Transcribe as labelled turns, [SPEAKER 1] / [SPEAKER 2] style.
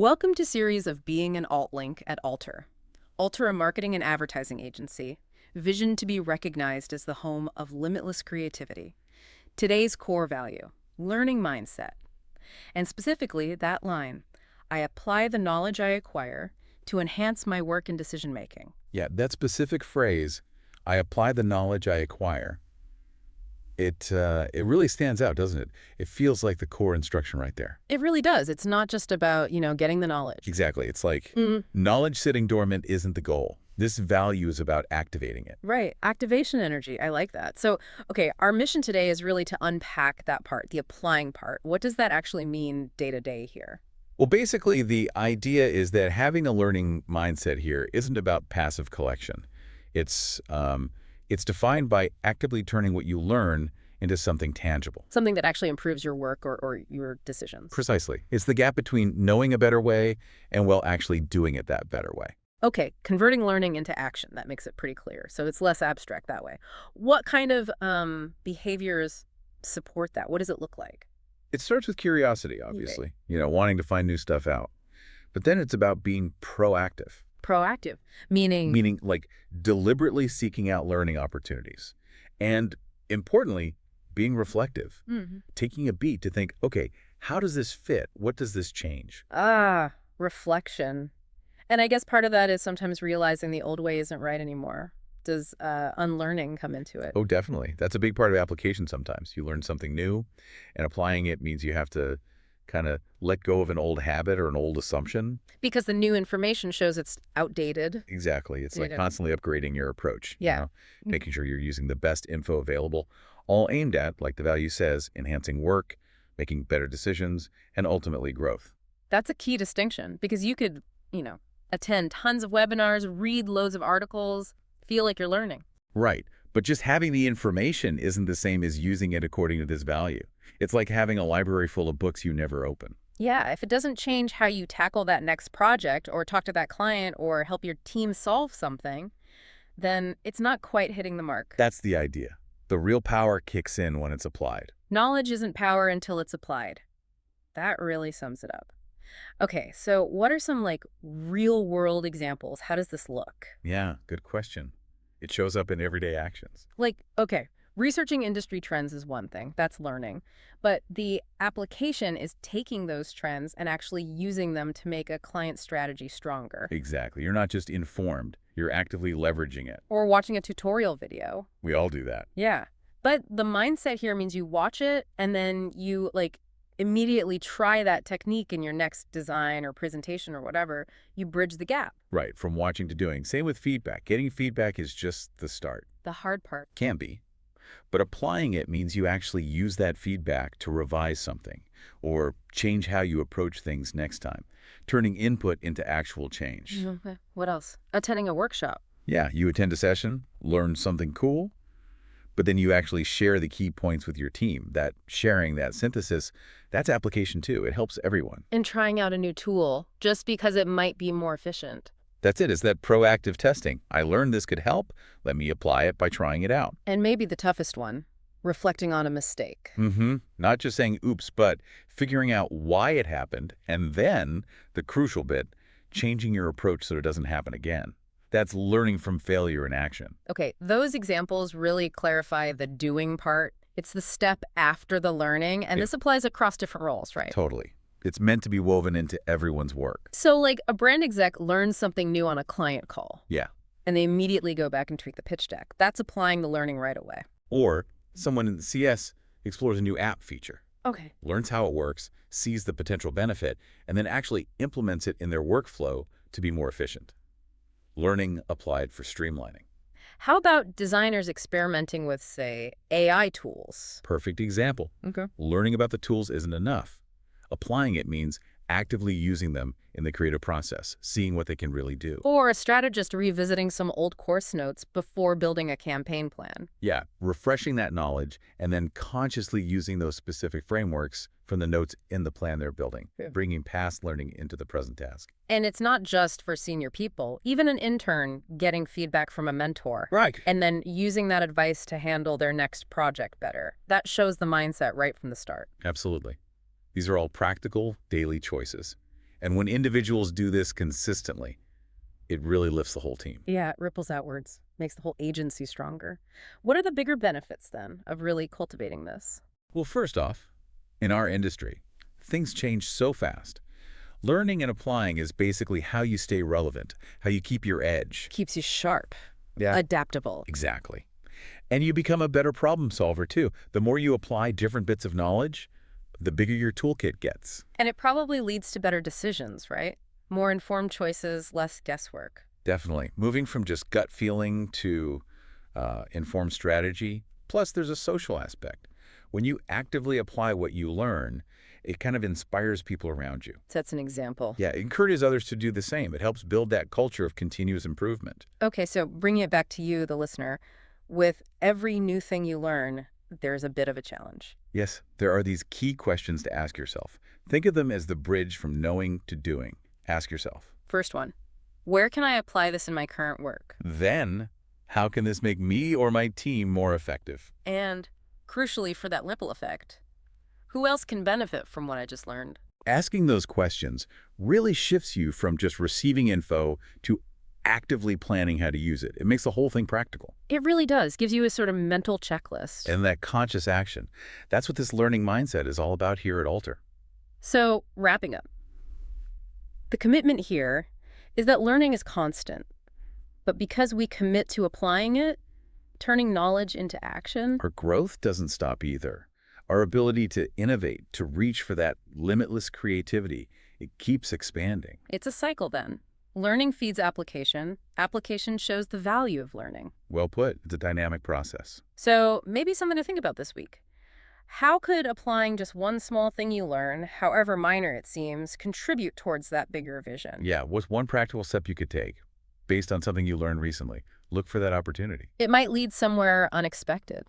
[SPEAKER 1] Welcome to series of Being an Alt Link at Alter. Alter, a marketing and advertising agency, visioned to be recognized as the home of limitless creativity. Today's core value, learning mindset. And specifically, that line, I apply the knowledge I acquire to enhance my work and decision-making.
[SPEAKER 2] Yeah, that specific phrase, I apply the knowledge I acquire, it really stands out, doesn't it? It feels like the core instruction right there.
[SPEAKER 1] It really does. It's not just about, getting the knowledge.
[SPEAKER 2] Exactly. It's like knowledge sitting dormant isn't the goal. This value is about activating it.
[SPEAKER 1] Right. Activation energy. I like that. So, okay, our mission today is really to unpack that part, the applying part. What does that actually mean day to day here?
[SPEAKER 2] Well, basically, the idea is that having a learning mindset here isn't about passive collection. It's defined by actively turning what you learn into something tangible.
[SPEAKER 1] Something that actually improves your work or your decisions.
[SPEAKER 2] Precisely. It's the gap between knowing a better way and, well, actually doing it that better way.
[SPEAKER 1] Okay, converting learning into action. That makes it pretty clear. So it's less abstract that way. What kind of behaviors support that? What does it look like?
[SPEAKER 2] It starts with curiosity, obviously, wanting to find new stuff out. But then it's about being proactive.
[SPEAKER 1] Proactive, meaning?
[SPEAKER 2] Meaning like deliberately seeking out learning opportunities. And importantly, being reflective, taking a beat to think, okay, how does this fit? What does this change?
[SPEAKER 1] Reflection. And I guess part of that is sometimes realizing the old way isn't right anymore. Does unlearning come into it?
[SPEAKER 2] Oh, definitely. That's a big part of application sometimes. You learn something new, and applying it means you have to kind of let go of an old habit or an old assumption.
[SPEAKER 1] Because the new information shows it's outdated.
[SPEAKER 2] Exactly. It's like constantly upgrading your approach.
[SPEAKER 1] Yeah.
[SPEAKER 2] Making sure you're using the best info available, all aimed at, like the value says, enhancing work, making better decisions, and ultimately growth.
[SPEAKER 1] That's a key distinction because you could, attend tons of webinars, read loads of articles, feel like you're learning.
[SPEAKER 2] Right. But just having the information isn't the same as using it according to this value. It's like having a library full of books you never open.
[SPEAKER 1] Yeah, if it doesn't change how you tackle that next project or talk to that client or help your team solve something, then it's not quite hitting the mark.
[SPEAKER 2] That's the idea. The real power kicks in when it's applied.
[SPEAKER 1] Knowledge isn't power until it's applied. That really sums it up. Okay, so what are some real-world examples? How does this look?
[SPEAKER 2] Yeah, good question. It shows up in everyday actions.
[SPEAKER 1] Okay, researching industry trends is one thing. That's learning. But the application is taking those trends and actually using them to make a client strategy stronger.
[SPEAKER 2] Exactly. You're not just informed. You're actively leveraging it.
[SPEAKER 1] Or watching a tutorial video.
[SPEAKER 2] We all do that.
[SPEAKER 1] Yeah. But the mindset here means you watch it and then you, immediately try that technique in your next design or presentation or whatever. You bridge the gap.
[SPEAKER 2] Right, from watching to doing. Same with feedback. Getting feedback is just the start.
[SPEAKER 1] The hard part.
[SPEAKER 2] Can be. But applying it means you actually use that feedback to revise something or change how you approach things next time, turning input into actual change.
[SPEAKER 1] Okay. What else? Attending a workshop.
[SPEAKER 2] Yeah, you attend a session, learn something cool, but then you actually share the key points with your team. That sharing, that synthesis, that's application too. It helps everyone.
[SPEAKER 1] And trying out a new tool just because it might be more efficient.
[SPEAKER 2] That's it. It's that proactive testing. I learned this could help. Let me apply it by trying it out.
[SPEAKER 1] And maybe the toughest one, reflecting on a mistake.
[SPEAKER 2] Not just saying oops, but figuring out why it happened. And then, the crucial bit, changing your approach so it doesn't happen again. That's learning from failure in action.
[SPEAKER 1] Okay, those examples really clarify the doing part. It's the step after the learning, and this applies across different roles, right?
[SPEAKER 2] Totally. It's meant to be woven into everyone's work.
[SPEAKER 1] So, a brand exec learns something new on a client call.
[SPEAKER 2] Yeah.
[SPEAKER 1] And they immediately go back and tweak the pitch deck. That's applying the learning right away.
[SPEAKER 2] Or someone in the CS explores a new app feature.
[SPEAKER 1] Okay.
[SPEAKER 2] Learns how it works, sees the potential benefit, and then actually implements it in their workflow to be more efficient. Learning applied for streamlining.
[SPEAKER 1] How about designers experimenting with, say, AI tools?
[SPEAKER 2] Perfect example.
[SPEAKER 1] Okay.
[SPEAKER 2] Learning about the tools isn't enough. Applying it means actively using them in the creative process, seeing what they can really do.
[SPEAKER 1] Or a strategist revisiting some old course notes before building a campaign plan.
[SPEAKER 2] Yeah, refreshing that knowledge and then consciously using those specific frameworks from the notes in the plan they're building, bringing past learning into the present task.
[SPEAKER 1] And it's not just for senior people. Even an intern getting feedback from a mentor.
[SPEAKER 2] Right.
[SPEAKER 1] And then using that advice to handle their next project better. That shows the mindset right from the start.
[SPEAKER 2] Absolutely. These are all practical, daily choices. And when individuals do this consistently, it really lifts the whole team.
[SPEAKER 1] Yeah, it ripples outwards, makes the whole agency stronger. What are the bigger benefits then of really cultivating this?
[SPEAKER 2] Well, first off, in our industry, things change so fast. Learning and applying is basically how you stay relevant, how you keep your edge.
[SPEAKER 1] Keeps you sharp,
[SPEAKER 2] Yeah.
[SPEAKER 1] adaptable.
[SPEAKER 2] Exactly. And you become a better problem solver, too. The more you apply different bits of knowledge, the bigger your toolkit gets.
[SPEAKER 1] And it probably leads to better decisions, right? More informed choices, less guesswork.
[SPEAKER 2] Definitely. Moving from just gut feeling to informed strategy. Plus, there's a social aspect. When you actively apply what you learn, it kind of inspires people around you.
[SPEAKER 1] That's an example.
[SPEAKER 2] Yeah, it encourages others to do the same. It helps build that culture of continuous improvement.
[SPEAKER 1] Okay, so bringing it back to you, the listener, with every new thing you learn, there's a bit of a challenge.
[SPEAKER 2] Yes, there are these key questions to ask yourself. Think of them as the bridge from knowing to doing. Ask yourself.
[SPEAKER 1] First one, where can I apply this in my current work?
[SPEAKER 2] Then, how can this make me or my team more effective?
[SPEAKER 1] And, crucially for that ripple effect, who else can benefit from what I just learned?
[SPEAKER 2] Asking those questions really shifts you from just receiving info to actively planning how to use it. It makes the whole thing practical.
[SPEAKER 1] It really does. Gives you a sort of mental checklist.
[SPEAKER 2] And that conscious action, that's what this learning mindset is all about here at Alter.
[SPEAKER 1] So, wrapping up. The commitment here is that learning is constant, but because we commit to applying it, turning knowledge into action,
[SPEAKER 2] Our growth doesn't stop either. Our ability to innovate, to reach for that limitless creativity, it keeps expanding.
[SPEAKER 1] it's a cycle then. Learning feeds application. Application shows the value of learning.
[SPEAKER 2] Well put. It's a dynamic process.
[SPEAKER 1] So maybe something to think about this week. How could applying just one small thing you learn, however minor it seems, contribute towards that bigger vision?
[SPEAKER 2] Yeah, what's one practical step you could take based on something you learned recently? Look for that opportunity.
[SPEAKER 1] It might lead somewhere unexpected.